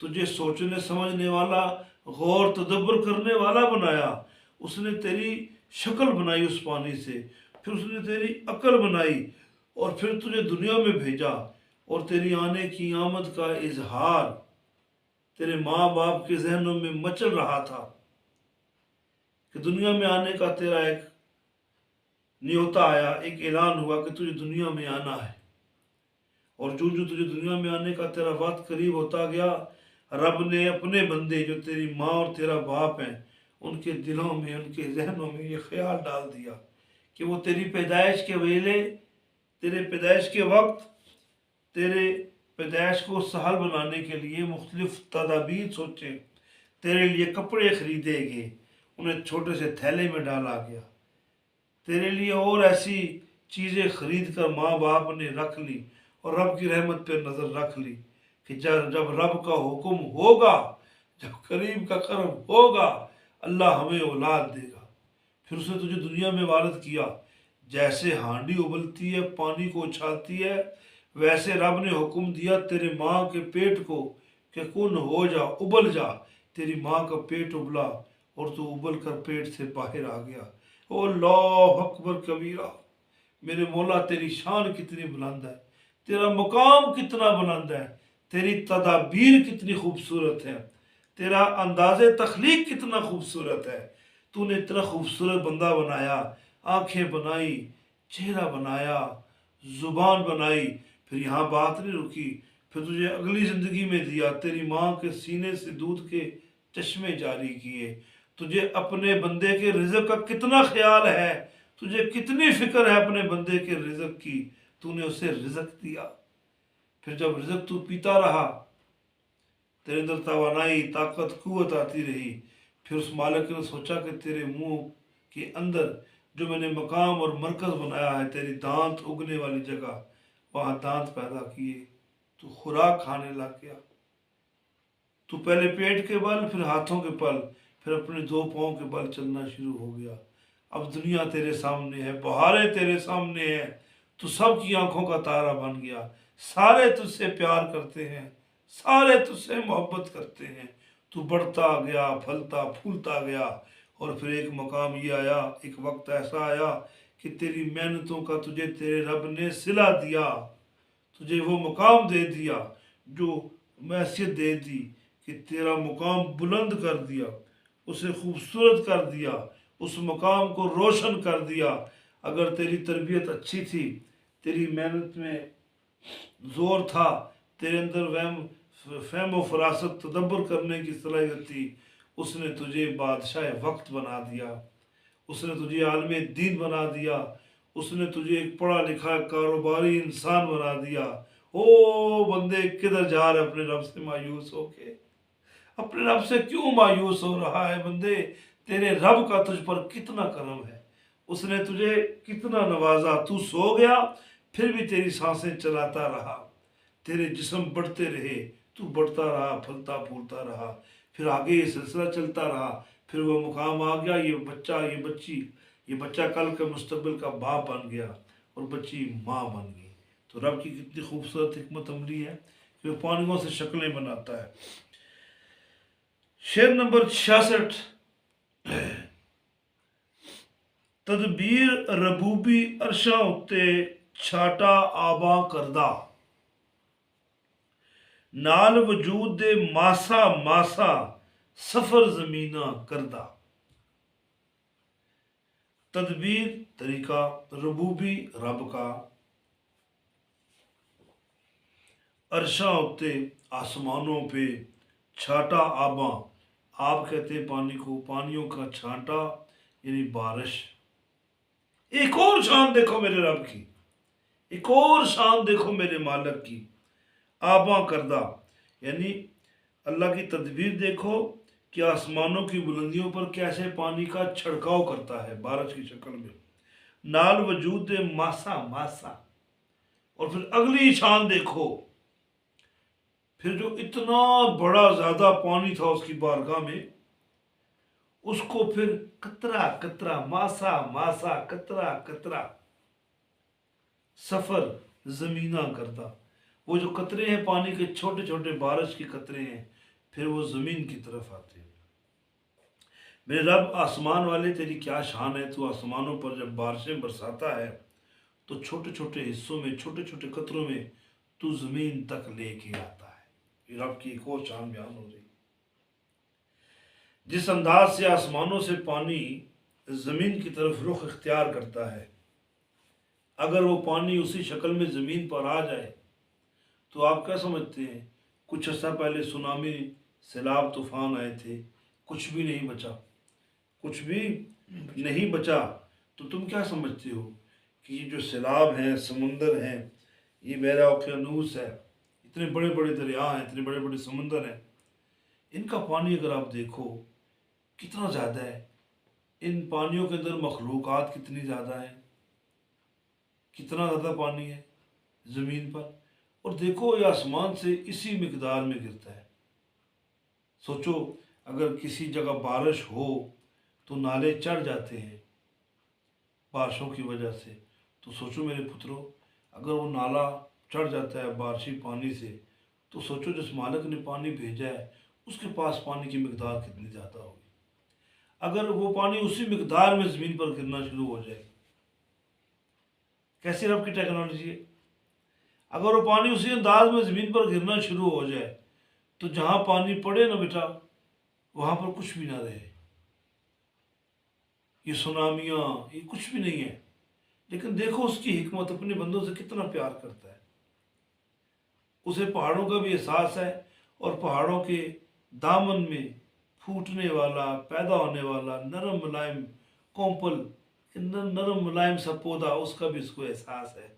تجھے سوچنے سمجھنے والا، غور تدبر کرنے والا بنایا۔ اس نے تیری شکل بنائی اس پانی سے، پھر اس نے تیری عقل بنائی، اور پھر تجھے دنیا میں بھیجا، اور تیری آنے کی آمد کا اظہار تیرے ماں باپ کے ذہنوں میں مچل رہا تھا کہ دنیا میں آنے کا تیرا ایک نیوتا آیا، ایک اعلان ہوا کہ تجھے دنیا میں آنا ہے۔ اور جو جو تجھے دنیا میں آنے کا تیرا وقت قریب ہوتا گیا، رب نے اپنے بندے جو تیری ماں اور تیرا باپ ہیں ان کے دلوں میں، ان کے ذہنوں میں یہ خیال ڈال دیا کہ وہ تیری پیدائش کے ویلے، تیرے پیدائش کے وقت، تیرے پیدائش کو سہل بنانے کے لیے مختلف تدابیر سوچے، تیرے لیے کپڑے خریدے گئے، انہیں چھوٹے سے تھیلے میں ڈالا گیا، تیرے لیے اور ایسی چیزیں خرید کر ماں باپ نے رکھ لی، اور رب کی رحمت پہ نظر رکھ لی کہ جب رب کا حکم ہوگا، جب کریم کا کرم ہوگا، اللہ ہمیں اولاد دے گا۔ پھر اس نے تجھے دنیا میں وارد کیا۔ جیسے ہانڈی ابلتی ہے، پانی کو اچھالتی ہے، ویسے رب نے حکم دیا تیرے ماں کے پیٹ کو کہ کن ہو جا، ابل جا۔ تیری ماں کا پیٹ ابلا اور تو ابل کر پیٹ سے باہر آ گیا۔ او اللہ اکبر کبیرہ، میرے مولا تیری شان کتنی بلند ہے، تیرا مقام کتنا بلند ہے، تیری تدابیر کتنی خوبصورت ہے، تیرا انداز تخلیق کتنا خوبصورت ہے۔ تو نے اتنا خوبصورت بندہ بنایا، آنکھیں بنائی، چہرہ بنایا، زبان بنائی۔ پھر یہاں بات نہیں رکی، پھر تجھے اگلی زندگی میں دیا، تیری ماں کے سینے سے دودھ کے چشمے جاری کیے۔ تجھے اپنے بندے کے رزق کا کتنا خیال ہے، تجھے کتنی فکر ہے اپنے بندے کے رزق کی، تو نے اسے رزق دیا۔ پھر جب رزق تو پیتا رہا، تیرے اندر توانائی، طاقت، قوت آتی رہی، پھر اس مالک نے سوچا کہ تیرے منہ کے اندر جو میں نے مقام اور مرکز بنایا ہے، تیری دانت اگنے والی جگہ، وہاں دانت پیدا کیے، تو خوراک کھانے لگ گیا۔ تو پہلے پیٹ کے بل، پھر ہاتھوں کے بل، پھر اپنے دو پاؤں کے بل چلنا شروع ہو گیا۔ اب دنیا تیرے سامنے ہے، بہاریں تیرے سامنے ہے، تو سب کی آنکھوں کا تارا بن گیا، سارے تجھ سے پیار کرتے ہیں، سارے تجھ سے محبت کرتے ہیں۔ تو بڑھتا گیا، پھلتا پھولتا گیا، اور پھر ایک مقام یہ آیا، ایک وقت ایسا آیا کہ تیری محنتوں کا تجھے تیرے رب نے صلہ دیا، تجھے وہ مقام دے دیا، جو حیثیت دے دی کہ تیرا مقام بلند کر دیا، اسے خوبصورت کر دیا، اس مقام کو روشن کر دیا۔ اگر تیری تربیت اچھی تھی، تیری محنت میں زور تھا، تیرے اندر فہم و فراست، تدبر کرنے کی صلاحیت تھی، اس نے تجھے بادشاہ وقت بنا دیا، اس نے تجھے عالم دین بنا دیا، اس نے تجھے ایک پڑھا لکھا کاروباری انسان بنا دیا۔ او بندے کدھر جا رہے اپنے رب سے مایوس ہو کے؟ اپنے رب سے کیوں مایوس ہو رہا ہے بندے؟ تیرے رب کا تجھ پر کتنا کرم ہے، اس نے تجھے کتنا نوازا۔ تو سو گیا، پھر بھی تیری سانسیں چلاتا رہا، تیرے جسم بڑھتے رہے، تو بڑھتا رہا، پھلتا پھولتا رہا، پھر آگے یہ سلسلہ چلتا رہا، پھر وہ مقام آ گیا، یہ بچہ، یہ بچی، یہ بچہ کل کے مستقبل کا باپ بن گیا، اور بچی ماں بن گئی۔ تو رب کی کتنی خوبصورت حکمت عملی ہے کہ وہ پانیوں سے شکلیں بناتا ہے۔ شعر نمبر 66، تدبیر ربوبی عرشاں اتے چھاٹا آباں کردہ، نال وجود دے ماسا ماسا سفر زمیناں کردہ۔ تدبیر طریقہ، ربوبی رب کا، عرشاں اتے آسمانوں پہ، چھاٹا آباں، آب کہتے ہیں پانی کو، پانیوں کا چھانٹا یعنی بارش۔ ایک اور شان دیکھو میرے رب کی، ایک اور شان دیکھو میرے مالک کی۔ آباں کردہ یعنی اللہ کی تدبیر دیکھو کہ آسمانوں کی بلندیوں پر کیسے پانی کا چھڑکاؤ کرتا ہے بارش کی شکل میں۔ نال وجود دے ماسا ماسا، اور پھر اگلی شان دیکھو، پھر جو اتنا بڑا زیادہ پانی تھا اس کی بارگاہ میں، اس کو پھر قطرہ قطرہ، ماسا ماسا، قطرہ قطرہ سفر زمینہ کرتا۔ وہ جو قطرے ہیں پانی کے، چھوٹے چھوٹے بارش کے قطرے ہیں، پھر وہ زمین کی طرف آتے ہیں۔ میرے رب آسمان والے تیری کیا شان ہے، تو آسمانوں پر جب بارشیں برساتا ہے تو چھوٹے چھوٹے حصوں میں، چھوٹے چھوٹے قطروں میں تو زمین تک لے کے آتا ہے۔ یہ رب کی ایک اور شان بیان ہو رہی ہے۔ جس انداز سے آسمانوں سے پانی زمین کی طرف رخ اختیار کرتا ہے، اگر وہ پانی اسی شکل میں زمین پر آ جائے تو آپ کیا سمجھتے ہیں؟ کچھ عرصہ پہلے سونامی، سیلاب، طوفان آئے تھے، کچھ بھی نہیں بچا، کچھ بھی نہیں بچا۔ تو تم کیا سمجھتے ہو کہ یہ جو سیلاب ہیں، سمندر ہیں، یہ بحیرہ اوقیانوس ہے، اتنے بڑے بڑے دریا ہیں، اتنے بڑے بڑے سمندر ہیں، ان کا پانی اگر آپ دیکھو کتنا زیادہ ہے، ان پانیوں کے اندر مخلوقات کتنی زیادہ ہیں، کتنا زیادہ پانی ہے زمین پر، اور دیکھو یہ آسمان سے اسی مقدار میں گرتا ہے۔ سوچو اگر کسی جگہ بارش ہو تو نالے چڑھ جاتے ہیں بارشوں کی وجہ سے، تو سوچو میرے پترو، اگر وہ نالا چڑھ جاتا ہے بارشی پانی سے، تو سوچو جس مالک نے پانی بھیجا ہے اس کے پاس پانی کی مقدار کتنی زیادہ ہوگی۔ اگر وہ پانی اسی مقدار میں زمین پر گرنا شروع ہو جائے، کیسی رب کی ٹیکنالوجی ہے! اگر وہ پانی اسی انداز میں زمین پر گرنا شروع ہو جائے تو جہاں پانی پڑے نا بیٹا، وہاں پر کچھ بھی نہ رہے، یہ سونامیاں، یہ کچھ بھی نہیں ہے۔ لیکن دیکھو اس کی حکمت، اپنے بندوں سے کتنا پیار کرتا ہے۔ اسے پہاڑوں کا بھی احساس ہے، اور پہاڑوں کے دامن میں پھوٹنے والا، پیدا ہونے والا نرم ملائم کومپل، نرم ملائم سا پودا، اس کا بھی اس کو احساس ہے۔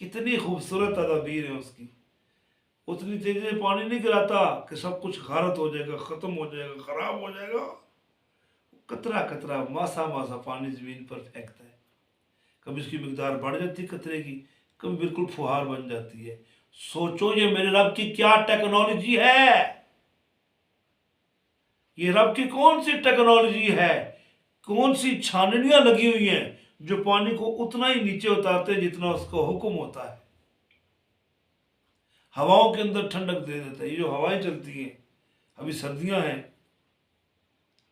کتنی خوبصورت تدابیر ہے اس کی۔ اتنی تیزی سے پانی نہیں گراتا کہ سب کچھ غارت ہو جائے گا، ختم ہو جائے گا، خراب ہو جائے گا۔ قطرہ قطرہ، ماسا ماسا پانی زمین پر پھینکتا ہے۔ کبھی اس کی مقدار بڑھ جاتی ہے قطرے کی، کبھی بالکل فہار بن جاتی ہے۔ سوچو یہ میرے رب کی کیا ٹیکنالوجی ہے! یہ رب کی کون سی ٹیکنالوجی ہے، کون سی چھاننیاں لگی ہوئی ہیں جو پانی کو اتنا ہی نیچے اتارتے جتنا اس کو حکم ہوتا ہے۔ ہواؤں کے اندر ٹھنڈک دے دیتا ہے۔ یہ جو ہوائیں چلتی ہیں، ابھی سردیاں ہیں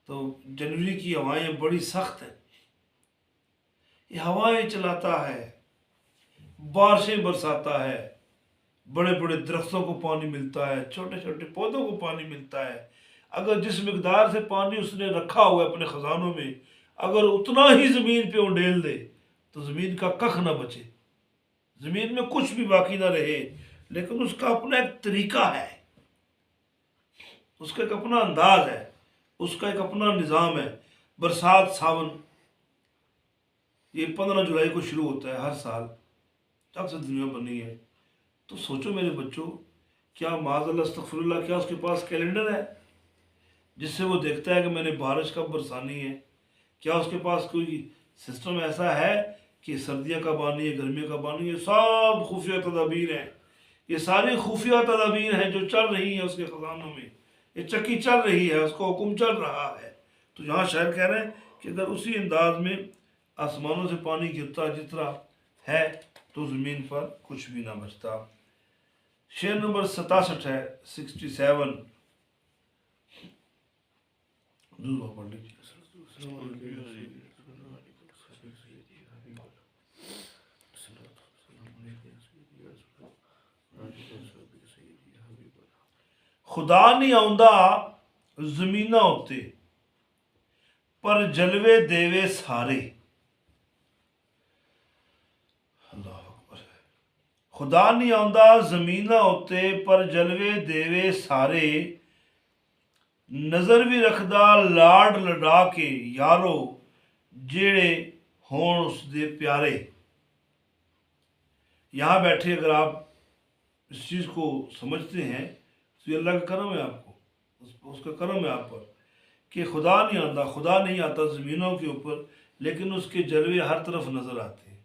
تو جنوری کی ہوائیں بڑی سخت ہیں، یہ ہوائیں چلاتا ہے، بارشیں برساتا ہے، بڑے بڑے درختوں کو پانی ملتا ہے، چھوٹے چھوٹے پودوں کو پانی ملتا ہے۔ اگر جس مقدار سے پانی اس نے رکھا ہوا ہے اپنے خزانوں میں، اگر اتنا ہی زمین پہ انڈیل دے تو زمین کا کخ نہ بچے، زمین میں کچھ بھی باقی نہ رہے۔ لیکن اس کا اپنا ایک طریقہ ہے، اس کا ایک اپنا انداز ہے، اس کا ایک اپنا نظام ہے۔ برسات، ساون، یہ 15 جولائی کو شروع ہوتا ہے ہر سال، جب سے دنیا بنی ہے۔ تو سوچو میرے بچوں، کیا معاذ اللہ استغفر اللہ، کیا اس کے پاس کیلنڈر ہے جس سے وہ دیکھتا ہے کہ میں نے بارش کب برسانی ہے؟ کیا اس کے پاس کوئی سسٹم ایسا ہے کہ سردیاں کب آنی ہے، گرمیاں کب آنی ہے؟ سب خفیہ تدابیر ہیں، یہ ساری خفیہ تدابیر ہیں جو چل رہی ہیں اس کے خزانوں میں۔ یہ چکی چل رہی ہے، اس کو حکم چل رہا ہے۔ تو یہاں شاعر کہہ رہے ہیں کہ اگر اسی انداز میں آسمانوں سے پانی گرتا جس طرح ہے تو زمین پر کچھ بھی نہ بچتا۔ شعر نمبر 67 ہے، 67 دوسرا پڑھ لیجیے۔ خدا نہیں آؤندا زمیناں اتے، پر جلوے دیوے سارے۔ اللہ اکبر۔ خدا نہیں آؤندا زمیناں اتے، پر جلوے دیوے سارے، نظر بھی رکھدا لاڈ لڈا کے یارو، جیڑے ہون اس دے پیارے۔ یہاں بیٹھے اگر آپ اس چیز کو سمجھتے ہیں تو یہ اللہ کا کرم ہے، آپ کو اس کا کرم ہے آپ پر، کہ خدا نہیں آتا، خدا نہیں آتا زمینوں کے اوپر، لیکن اس کے جلوے ہر طرف نظر آتے ہیں،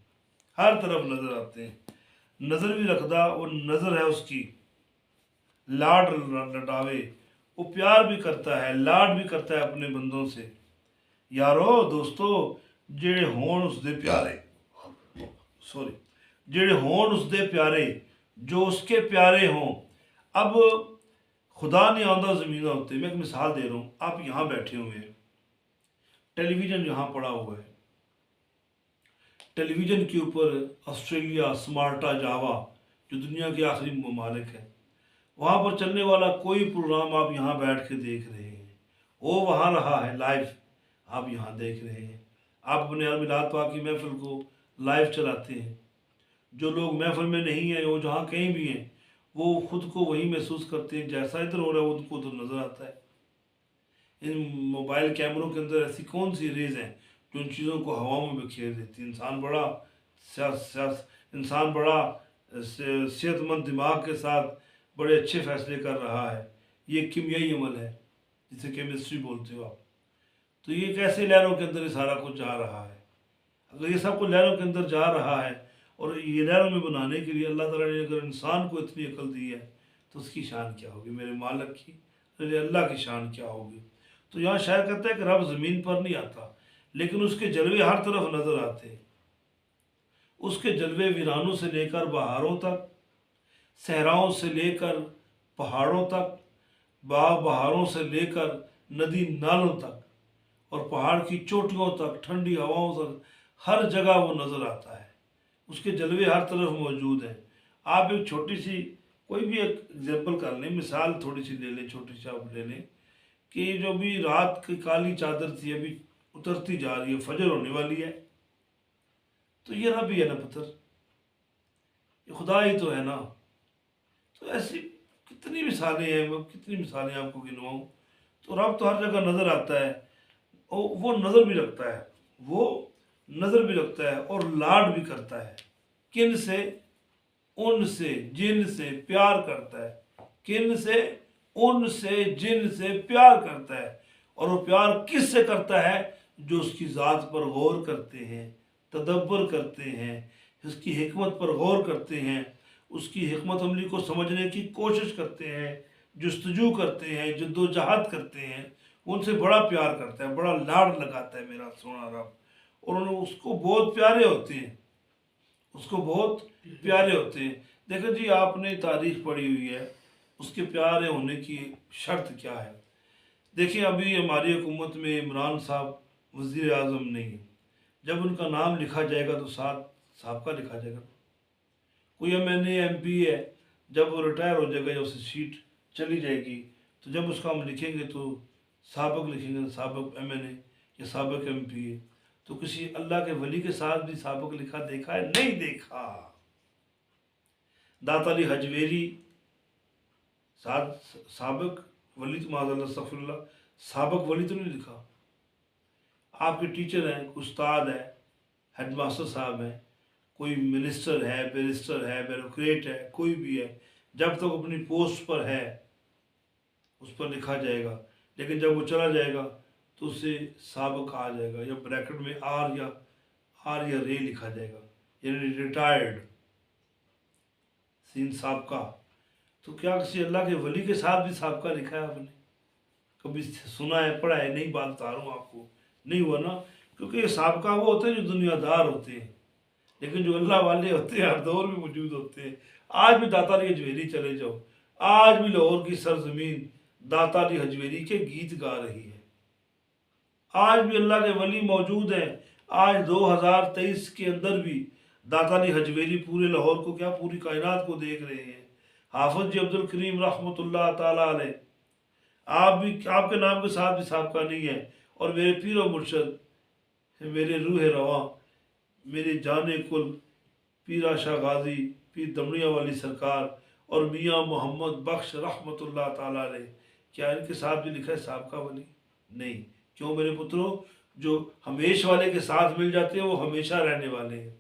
ہر طرف نظر آتے ہیں۔ نظر بھی رکھدا، وہ نظر ہے اس کی، لاڈ لڈاوے، وہ پیار بھی کرتا ہے، لاڈ بھی کرتا ہے اپنے بندوں سے۔ یارو دوستو، جڑے ہون اس دے پیارے، جڑے ہون اس دے پیارے، جو اس کے پیارے ہوں۔ اب خدا نہیں آندہ زمینہ ہوتے. میں ایک مثال دے رہا ہوں. آپ یہاں بیٹھے ہوئے ہیں, ٹیلی ویژن یہاں پڑا ہوا ہے, ٹیلی ویژن کے اوپر آسٹریلیا, سمارٹا, جاوا جو دنیا کے آخری ممالک ہیں, وہاں پر چلنے والا کوئی پروگرام آپ یہاں بیٹھ کے دیکھ رہے ہیں, وہ وہاں رہا ہے لائیو, آپ یہاں دیکھ رہے ہیں. آپ اپنے میلاد پاک کی محفل کو لائیو چلاتے ہیں. جو لوگ محفل میں نہیں ہیں, وہ جہاں کہیں بھی ہیں, وہ خود کو وہی محسوس کرتے ہیں جیسا ادھر ہو رہا ہے وہ ان کو ادھر نظر آتا ہے. ان موبائل کیمروں کے اندر ایسی کون سی ریز ہیں جو ان چیزوں کو ہواؤں میں بکھیر دیتی ہے. انسان بڑا صحت مند دماغ کے ساتھ بڑے اچھے فیصلے کر رہا ہے. یہ کیمیائی عمل ہے جسے کیمسٹری بولتے ہو آپ. تو یہ کیسے لہروں کے اندر یہ سارا کچھ جا رہا ہے. اگر یہ سب کچھ لہروں کے اندر جا رہا ہے اور یہ لہروں میں بنانے کے لیے اللہ تعالیٰ نے اگر انسان کو اتنی عقل دی ہے تو اس کی شان کیا ہوگی, میرے مالک کی, میرے اللہ کی شان کیا ہوگی. تو یہاں شاعر کہتا ہے کہ رب زمین پر نہیں آتا لیکن اس کے جلوے ہر طرف نظر آتے ہیں. اس کے جلوے ویرانوں سے لے کر بہاروں تک, صحراؤں سے لے کر پہاڑوں تک, باغ بہاروں سے لے کر ندی نالوں تک, اور پہاڑ کی چوٹیوں تک, ٹھنڈی ہواؤں تک, ہر جگہ وہ نظر آتا ہے. اس کے جلوے ہر طرف موجود ہیں. آپ ایک چھوٹی سی کوئی بھی ایک ایگزامپل کر لیں, مثال تھوڑی سی لے لیں, چھوٹی سی آپ لے لیں کہ جو بھی رات کی کالی چادر تھی ابھی اترتی جا رہی ہے, فجر ہونے والی ہے, تو یہ رب ہی ہے نا پتھر, یہ خدا ہی تو ہے نا. تو ایسی کتنی مثالیں ہیں, میں کتنی مثالیں آپ کو گنواؤں. تو رب تو ہر جگہ نظر آتا ہے, وہ نظر بھی رکھتا ہے, وہ نظر بھی رکھتا ہے اور لاڈ بھی کرتا ہے. کن سے؟ ان سے, جن سے پیار کرتا ہے. کن سے؟ ان سے, جن سے پیار کرتا ہے. اور وہ پیار کس سے کرتا ہے؟ جو اس کی ذات پر غور کرتے ہیں, تدبر کرتے ہیں, اس کی حکمت پر غور کرتے ہیں, اس کی حکمت عملی کو سمجھنے کی کوشش کرتے ہیں, جستجو کرتے ہیں, جد و جہد کرتے ہیں. ان سے بڑا پیار کرتا ہے, بڑا لاڈ لگاتا ہے میرا سونا رب. اور اس کو بہت پیارے ہوتے ہیں, اس کو بہت پیارے ہوتے ہیں. دیکھیں جی, آپ نے تاریخ پڑھی ہوئی ہے, اس کے پیارے ہونے کی شرط کیا ہے. دیکھیں ابھی ہماری حکومت میں عمران صاحب وزیر اعظم نہیں ہیں. جب ان کا نام لکھا جائے گا تو ساتھ سابقہ لکھا جائے گا. کوئی ایم پی ہے, جب وہ ریٹائر ہو جائے گا یا اسے سیٹ چلی جائے گی تو جب اس کا ہم لکھیں گے تو سابق لکھیں گے, سابق ایم این اے یا سابق ایم پی اے. تو کسی اللہ کے ولی کے ساتھ بھی سابق لکھا دیکھا ہے؟ نہیں دیکھا. داتا علی حجویری سابق ولی, تو معاذ اللہ استغفر اللہ, سابق ولی تو نہیں لکھا. آپ کے ٹیچر ہیں, استاد ہے, ہیڈ ماسٹر صاحب ہیں, کوئی منسٹر ہے, بیرسٹر ہے, بیوروکریٹ ہے, کوئی بھی ہے, جب تک اپنی پوسٹ پر ہے اس پر لکھا جائے گا. لیکن جب وہ چلا جائے گا تو اسے سابق آ جائے گا, یا بریکٹ میں آر یا رے لکھا جائے گا, یعنی ریٹائرڈ, سین سابقہ. تو کیا کسی اللہ کے ولی کے ساتھ بھی سابقہ لکھا ہے آپ نے؟ کبھی سنا ہے, پڑھا ہے؟ نہیں بات بتا رہا ہوں آپ کو, نہیں ہوا نا. کیونکہ یہ سابقہ وہ ہوتے ہیں جو دنیا دار ہوتے ہیں, لیکن جو اللہ والے ہوتے ہیں ہر دور میں موجود ہوتے ہیں. آج بھی داتا علی حجویری چلے جاؤ, آج بھی لاہور کی سرزمین داتا علی حجویری کے گیت گا رہی ہے. آج بھی اللہ کے ولی موجود ہیں. آج 2023 کے اندر بھی داتا علی حجویری پورے لاہور کو کیا, پوری کائنات کو دیکھ رہے ہیں. حافظ جی عبد الکریم رحمۃ اللہ تعالیٰ علیہ, آپ کے نام کے ساتھ بھی سابقہ نہیں ہے. اور میرے پیر و مرشد, میرے روح رواں, میرے جان کل پیر شاہ غازی پیر دمڑیاں والی سرکار اور میاں محمد بخش رحمۃ اللہ تعالیٰ علیہ, کیا ان کے ساتھ بھی لکھا ہے سابقہ ولی؟ نہیں. کیوں میرے پتروں؟ جو ہمیشہ والے کے ساتھ مل جاتے ہیں وہ ہمیشہ رہنے والے ہیں.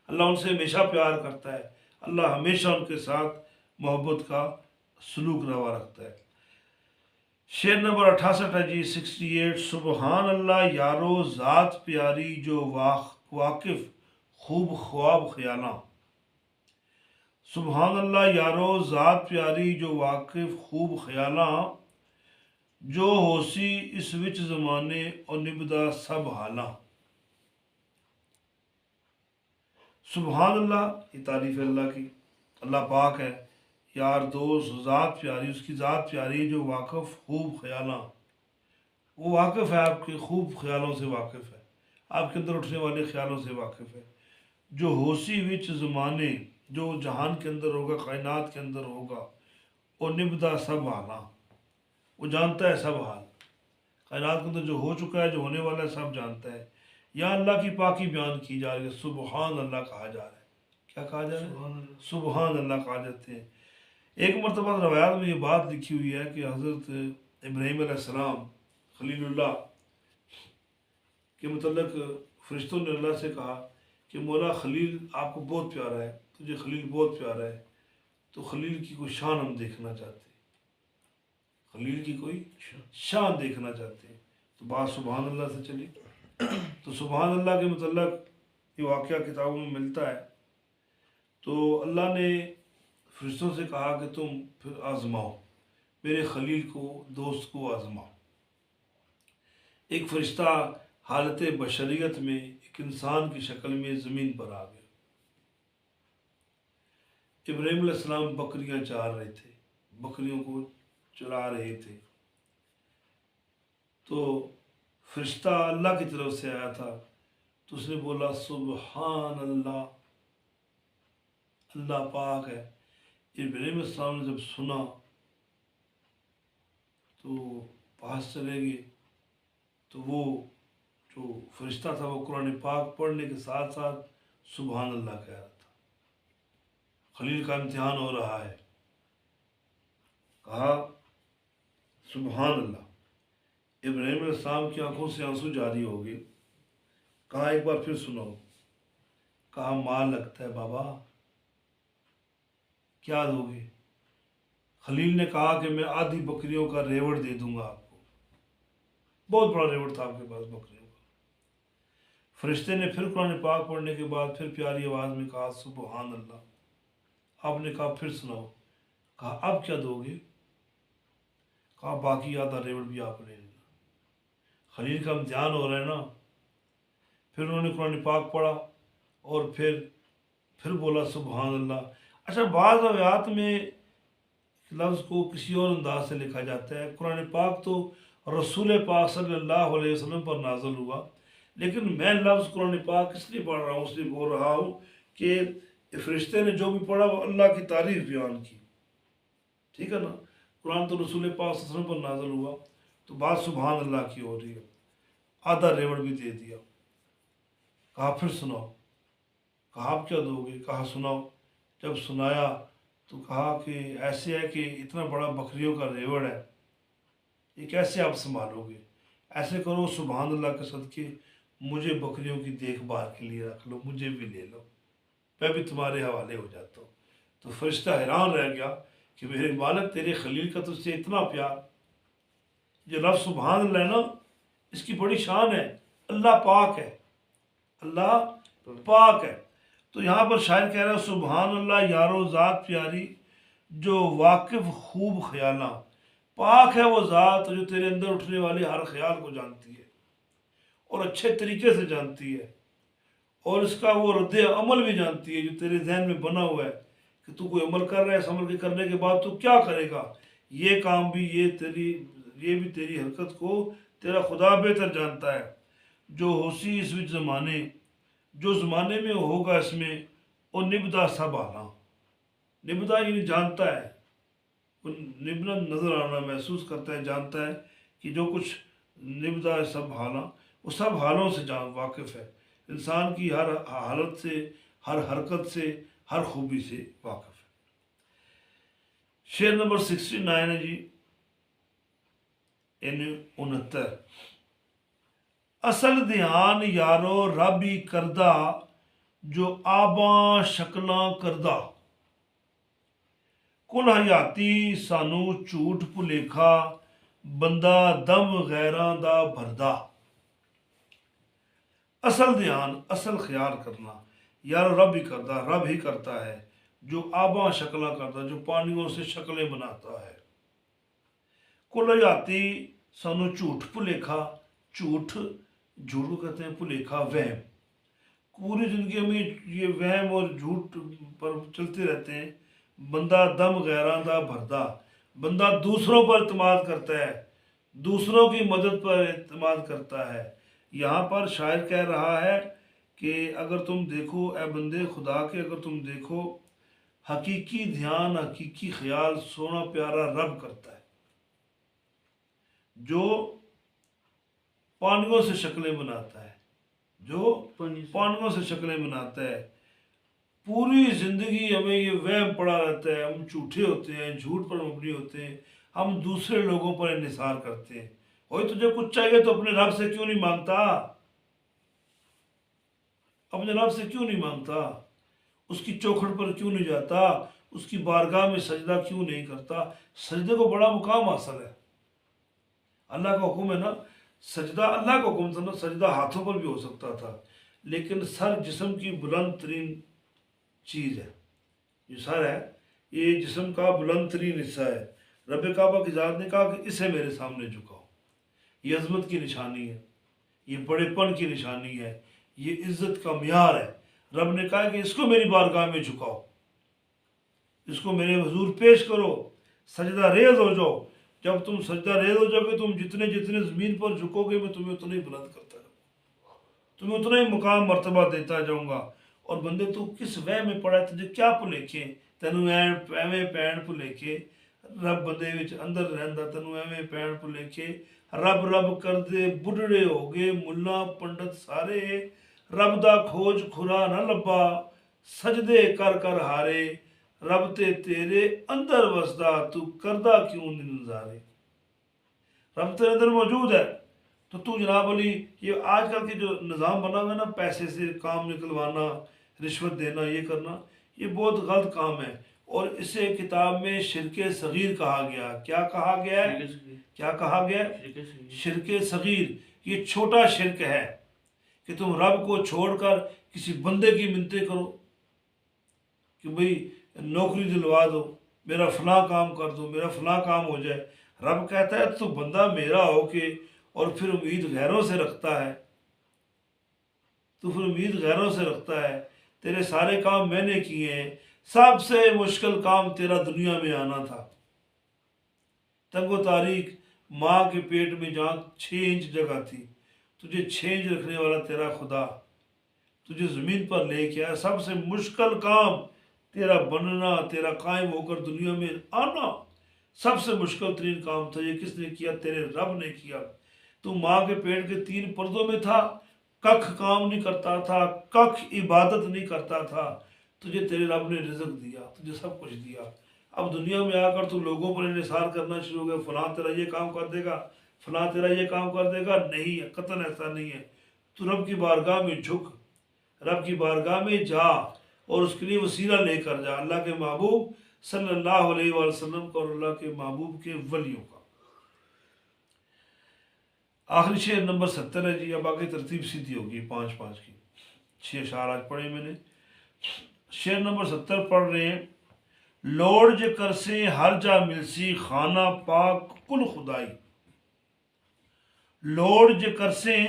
اللہ ان سے ہمیشہ پیار کرتا ہے, اللہ ہمیشہ ان کے ساتھ محبت کا سلوک روا رکھتا ہے. شعر نمبر 68 ہے جی, 68. سبحان اللہ یارو ذات پیاری جو واقف خوب خواب خیالاں. سبحان اللہ یارو ذات پیاری جو واقف خوب خیالاں, جو ہوسی اس وچ زمانے اور نبدا سب حالاں. سبحان اللہ, یہ تعریف ہے اللہ کی, اللہ پاک ہے, یار دوست ذات پیاری، اس کی ذات پیاری ہے جو واقف خوب خیالاں، وہ واقف ہے آپ کے خوب خیالوں سے، واقف ہے آپ کے اندر اٹھنے والے خیالوں سے، واقف ہے جو ہوسی وچ زمانے، جو جہان کے اندر ہوگا، کائنات کے اندر ہوگا، وہ نبدا سب حالاں، وہ جانتا ہے سب حال، کائنات کے اندر جو ہو چکا ہے، جو ہونے والا ہے، سب جانتا ہے۔ یہاں اللہ کی پاکی بیان کی جا رہی ہے، سبحان اللہ کہا جا رہا ہے۔ کیا کہا جا رہا ہے؟ سبحان اللہ کہا جاتے ہیں۔ ایک مرتبہ روایات میں یہ بات لکھی ہوئی ہے کہ حضرت ابراہیم علیہ السلام خلیل اللہ کے متعلق فرشتوں نے اللہ سے کہا کہ مولا خلیل آپ کو بہت پیارا ہے، تجھے خلیل بہت پیارا ہے، تو خلیل کی کوئی شان ہم دیکھنا چاہتے ہیں، خلیل کی کوئی شان دیکھنا چاہتے ہیں۔ تو بات سبحان اللہ سے چلی، تو سبحان اللہ کے متعلق یہ واقعہ کتابوں میں ملتا ہے۔ تو اللہ نے فرشتوں سے کہا کہ تم پھر آزماؤ، میرے خلیل کو، دوست کو آزماؤ۔ ایک فرشتہ حالت بشریت میں ایک انسان کی شکل میں زمین پر آ گیا۔ ابراہیم علیہ السلام بکریاں چار رہے تھے، بکریوں کو چلا رہے تھے، تو فرشتہ اللہ کی طرف سے آیا تھا، تو اس نے بولا سبحان اللہ، اللہ پاک ہے۔ ابراہیم علیہ السلام نے جب سنا تو پاس چلے گئے، تو وہ جو فرشتہ تھا وہ قرآن پاک پڑھنے کے ساتھ ساتھ سبحان اللہ کہہ رہا تھا۔ خلیل کا امتحان ہو رہا ہے، کہا سبحان اللہ۔ ابراہیم علیہ السلام کی آنکھوں سے آنسو جاری ہو گئے، کہا ایک بار پھر سناؤ، کہا مال لگتا ہے بابا، کیا دو گے؟ خلیل نے کہا کہ میں آدھی بکریوں کا ریوڑ دے دوں گا آپ کو، بہت بڑا ریوڑ تھا آپ کے پاس بکریوں کا۔ فرشتے نے پھر قرآن پاک پڑھنے کے بعد پھر پیاری آواز میں کہا سبحان اللہ۔ آپ نے کہا پھر سناؤ، کہا اب کیا دو گے؟ کہا باقی آدھا ریوڑ بھی آپ لے لینا۔ خلیل کا امتحان ہو رہا ہے نا۔ پھر انہوں نے قرآن پاک پڑھا اور پھر بولا سبحان اللہ۔ اچھا، بعض روایات میں لفظ کو کسی اور انداز سے لکھا جاتا ہے۔ قرآن پاک تو رسول پاک صلی اللہ علیہ وسلم پر نازل ہوا، لیکن میں لفظ قرآن پاک اس لیے پڑھ رہا ہوں، اس لیے بول رہا ہوں کہ فرشتے نے جو بھی پڑھا وہ اللہ کی تعریف بیان کی، ٹھیک ہے نا۔ قرآن تو رسول پاک صلی اللہ علیہ وسلم پر نازل ہوا، تو بات سبحان اللہ کی ہو رہی ہے۔ آدھا ریوڑ بھی دے دیا، کہا پھر سناؤ، کہا آپ کیا دو گے؟ کہا سناؤ۔ جب سنایا تو کہا کہ ایسے ہے کہ اتنا بڑا بکریوں کا ریوڑ ہے، یہ کیسے آپ سنبھالو گے؟ ایسے کرو سبحان اللہ کے صدقے مجھے بکریوں کی دیکھ بھال کے لیے رکھ لو، مجھے بھی لے لو، میں بھی تمہارے حوالے ہو جاتا ہوں۔ تو فرشتہ حیران رہ گیا کہ میرے مالک تیرے خلیل کا تجھ سے اتنا پیار۔ یہ لفظ سبحان اللہ ہے نا، اس کی بڑی شان ہے، اللہ پاک ہے، اللہ پاک ہے۔ تو یہاں پر شاعر کہہ رہا ہے سبحان اللہ یارو ذات پیاری جو واقف خوب خیالاں، پاک ہے وہ ذات جو تیرے اندر اٹھنے والے ہر خیال کو جانتی ہے اور اچھے طریقے سے جانتی ہے، اور اس کا وہ رد عمل بھی جانتی ہے جو تیرے ذہن میں بنا ہوا ہے کہ تو کوئی عمل کر رہا ہے، اس عمل کے کرنے کے بعد تو کیا کرے گا، یہ کام بھی، یہ بھی تیری حرکت کو تیرا خدا بہتر جانتا ہے۔ جو ہوسی اس وچ زمانے، جو زمانے میں ہوگا اس میں، وہ نبدا سب آنا، نبدا یعنی جانتا ہے، نبنا نظر آنا، محسوس کرتا ہے، جانتا ہے کہ جو کچھ نبدا سب حالاں، وہ سب حالوں سے واقف ہے، انسان کی ہر حالت سے، ہر حرکت سے، ہر خوبی سے واقف ہے۔ شعر نمبر 69 ہے جی، یعنی 69۔ اصل دھیان یارو رب ہی کردہ جو آباں شکلاں کردہ، کل حیاتی سانو جھوٹ بھلیکھا بندہ دم غیراں دا بھردہ۔ اصل دھیان، اصل خیال کرنا، یارو رب ہی کردہ، رب ہی کرتا ہے، جو آباں شکلاں کرتا، جو پانیوں سے شکلیں بناتا ہے۔ کل حیاتی سانو جھوٹ بھلیکھا، جھوٹ کو کہتے ہیں بھلیکھا، وہم، پوری زندگی میں یہ وہم اور جھوٹ پر چلتے رہتے ہیں، بندہ دم غیراں دا بھردا، بندہ دوسروں پر اعتماد کرتا ہے، دوسروں کی مدد پر اعتماد کرتا ہے۔ یہاں پر شاعر کہہ رہا ہے کہ اگر تم دیکھو اے بندے خدا کے، اگر تم دیکھو حقیقی دھیان، حقیقی خیال سونا پیارا رب کرتا ہے، جو پانیوں سے شکلیں بناتا ہے، جو پانیوں سے شکلیں بناتا ہے۔ پوری زندگی ہمیں یہ وہم پڑا رہتا ہے، ہم جھوٹے ہوتے ہیں، جھوٹ پر مبنی ہوتے ہیں، ہم دوسرے لوگوں پر انحصار کرتے ہیں۔ وہی تجھے کچھ چاہیے تو اپنے رب سے کیوں نہیں مانگتا؟ اپنے رب سے کیوں نہیں مانگتا؟ اس کی چوکھٹ پر کیوں نہیں جاتا؟ اس کی بارگاہ میں سجدہ کیوں نہیں کرتا؟ سجدے کو بڑا مقام حاصل ہے، اللہ کا حکم ہے نا، سجدہ اللہ کا حکم تھا نا، سجدہ ہاتھوں پر بھی ہو سکتا تھا، لیکن سر جسم کی بلند ترین چیز ہے۔ جو سر ہے یہ جسم کا بلند ترین حصہ ہے۔ رب کعبہ کی ذات نے کہا کہ اسے میرے سامنے جھکاؤ، یہ عظمت کی نشانی ہے، یہ بڑے پن کی نشانی ہے، یہ عزت کا معیار ہے۔ رب نے کہا کہ اس کو میری بارگاہ میں جھکاؤ، اس کو میرے حضور پیش کرو، سجدہ ریز ہو جاؤ۔ جب تم سجدہ ریز ہو جاؤ گے، تم جتنے جتنے زمین پر جھکو گے میں تمہیں اتنا ہی بلند کرتا جاؤں گا، تمہیں اتنا ہی مقام مرتبہ دیتا جاؤں گا۔ اور بندے تو کس وے میں پڑا ہے، تجھے کیا بھلیکھے، تینوں ایویں پین بھلیکھے، رب بندے وچ اندر رہندا تینوں ایویں پین بھلیکھے۔ رب رب کردے بڈھڑے ہو گئے ملا پنڈت سارے، رب دا کھوج کھرا نہ لبا، سجدے کر کر ہارے، رب تے تیرے اندر وسدا، تو کردہ کیوں نہیں نظارے۔ رب تیرے اندر موجود ہے تو تو جناب علی، یہ آج کل کے جو نظام بنا ہوا ہے نا، پیسے سے کام نکلوانا، رشوت دینا، یہ کرنا، یہ بہت غلط کام ہے، اور اسے کتاب میں شرک صغیر کہا گیا۔ کیا کہا گیا ہے؟ کیا کہا گیا ہے؟ شرک صغیر۔ یہ چھوٹا شرک ہے کہ تم رب کو چھوڑ کر کسی بندے کی منتیں کرو کہ بھئی نوکری دلوا دو، میرا فلاں کام کر دو، میرا فلاں کام ہو جائے۔ رب کہتا ہے تو بندہ میرا ہو کے اور پھر امید غیروں سے رکھتا ہے، تو پھر امید غیروں سے رکھتا ہے۔ تیرے سارے کام میں نے کیے ہیں، سب سے مشکل کام تیرا دنیا میں آنا تھا۔ تنگ و تاریک ماں کے پیٹ میں جہاں 6 انچ جگہ تھی، تجھے 6 انچ رکھنے والا تیرا خدا تجھے زمین پر لے کے آیا۔ سب سے مشکل کام تیرا بننا، تیرا قائم ہو کر دنیا میں آنا، سب سے مشکل ترین کام تھا۔ یہ کس نے کیا؟ تیرے رب نے کیا۔ تو ماں کے پیٹ کے 3 پردوں میں تھا، ککھ کام نہیں کرتا تھا، ککھ عبادت نہیں کرتا تھا، تجھے تیرے رب نے رزق دیا، تجھے سب کچھ دیا۔ اب دنیا میں آ کر تو لوگوں پر انحصار کرنا شروع ہو گیا، فلاں تیرا یہ کام کر دے گا، فلاں تیرا یہ کام کر دے گا۔ نہیں ہے، قطعاً ایسا نہیں ہے۔ تو رب کی بارگاہ میں جھک، رب کی بارگاہ میں جا، اور اس کے لیے وسیلہ لے کر جا، اللہ کے محبوب صلی اللہ علیہ وآلہ وسلم کا اور اللہ کے محبوب کے ولیوں کا۔ آخری شعر نمبر 70 ہے جی۔ اب آگے ترتیب سیدھی ہوگی 5 کی، 6 اشعار آج پڑھے میں نے۔ شعر نمبر 70 پڑھ رہے ہیں۔ لوڑ جے کرسیں ہر جا ملسی، خانہ پاک کل خدائی۔ لوڑ جے کرسیں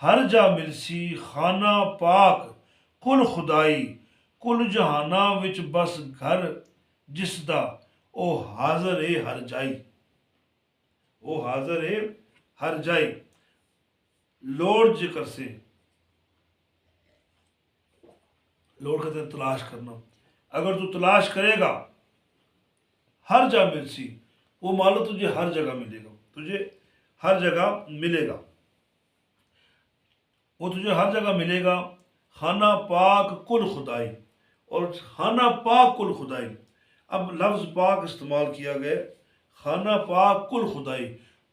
ہر جا ملسی، خانہ پاک کل خدائی۔ کل جہانہ وچ بس گھر جس دا، او حاضر اے ہر جائی، او حاضر اے ہر جائی۔ لوڑ جے کرسیں، لوڑ کہتے ہیں تلاش کرنا، اگر تو تلاش کرے گا ہر جا ملسی، وہ مالو تجھے ہر جگہ ملے گا، تجھے ہر جگہ ملے گا، وہ تجھے ہر جگہ ملے گا۔ خانہ پاک کل خدائی، اور خانہ پاک کل خدائی، اب لفظ پاک استعمال کیا گیا، خانہ پاک کل خدائی۔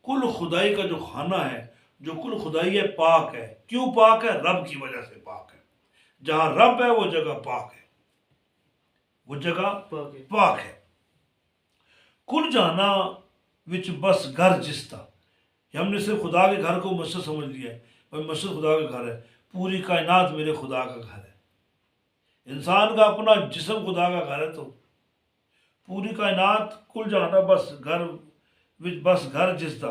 کل خدائی کا جو خانہ ہے، جو کل خدائی ہے، پاک ہے۔ کیوں پاک ہے؟ رب کی وجہ سے پاک ہے۔ جہاں رب ہے وہ جگہ پاک ہے، وہ جگہ پاک ہے۔ کل جہانہ وچ بس گھر جستا، ہم نے صرف خدا کے گھر کو مسجد سمجھ لیا ہے، بھائی مسجد خدا کا گھر ہے، پوری کائنات میرے خدا کا گھر ہے۔ انسان کا اپنا جسم خدا کا گھر ہے، تو پوری کائنات کل جہانہ بس گھر وچ بس گھر جستا،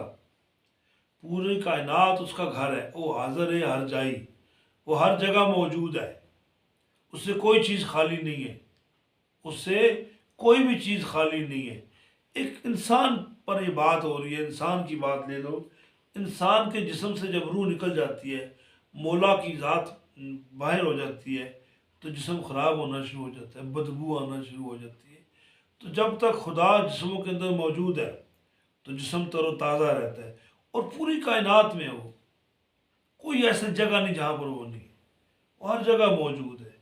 پوری کائنات اس کا گھر ہے۔ وہ حاضر ہے ہر جائی، وہ ہر جگہ موجود ہے، اس سے کوئی چیز خالی نہیں ہے، اس سے کوئی بھی چیز خالی نہیں ہے۔ ایک انسان پر یہ بات ہو رہی ہے، انسان کی بات لے لو، انسان کے جسم سے جب روح نکل جاتی ہے، مولا کی ذات باہر ہو جاتی ہے، تو جسم خراب ہونا شروع ہو جاتا ہے، بدبو آنا شروع ہو جاتی ہے۔ تو جب تک خدا جسموں کے اندر موجود ہے تو جسم تر و تازہ رہتا ہے، اور پوری کائنات میں وہ کوئی ایسی جگہ نہیں جہاں پر وہ نہیں ہے، وہ ہر جگہ موجود ہے،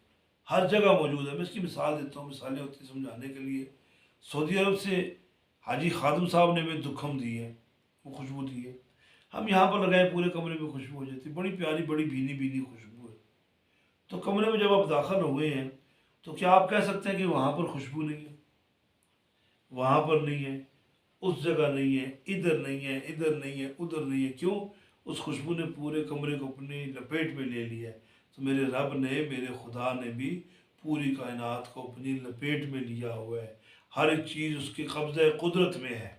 ہر جگہ موجود ہے۔ میں اس کی مثال دیتا ہوں، مثالیں ہوتی ہیں سمجھانے کے لیے۔ سعودی عرب سے حاجی خادم صاحب نے ہمیں دکھم دی ہے، وہ خوشبو دی ہے، ہم یہاں پر لگائے پورے کمرے میں خوشبو ہو جاتی ہے، بڑی پیاری، بڑی بھینی بھینی خوشبو ہے۔ تو کمرے میں جب آپ داخل ہوئے ہیں تو کیا آپ کہہ سکتے ہیں کہ وہاں پر خوشبو نہیں ہے؟ وہاں پر نہیں ہے، اس جگہ نہیں ہے، ادھر نہیں ہے، ادھر نہیں ہے، ادھر نہیں ہے۔ کیوں؟ اس خوشبو نے پورے کمرے کو اپنی لپیٹ میں لے لیا ہے۔ تو میرے رب نے، میرے خدا نے بھی پوری کائنات کو اپنی لپیٹ میں لیا ہوا ہے، ہر ایک چیز اس کے قبضہ قدرت میں ہے،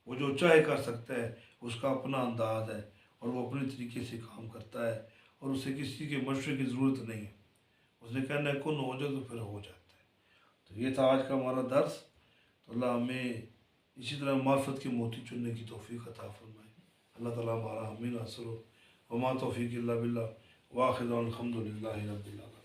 وہ جو چاہے کر سکتا ہے، اس کا اپنا انداز ہے، اور وہ اپنے طریقے سے کام کرتا ہے، اور اسے کسی کے مشورے کی ضرورت نہیں ہے۔ اس نے کہنا ہے کن ہو جائے تو پھر ہو جاتا ہے۔ تو یہ تھا آج کا ہمارا درس۔ تو اللہ ہمیں اسی طرح معرفت کے موتی چننے کی توفیق عطا فرمائے۔ اللہ تعالیٰ ہمارا حامی ناصر ہو۔ وما توفیق الا باللہ، واخر دعوانا الحمد للہ رب العالمین۔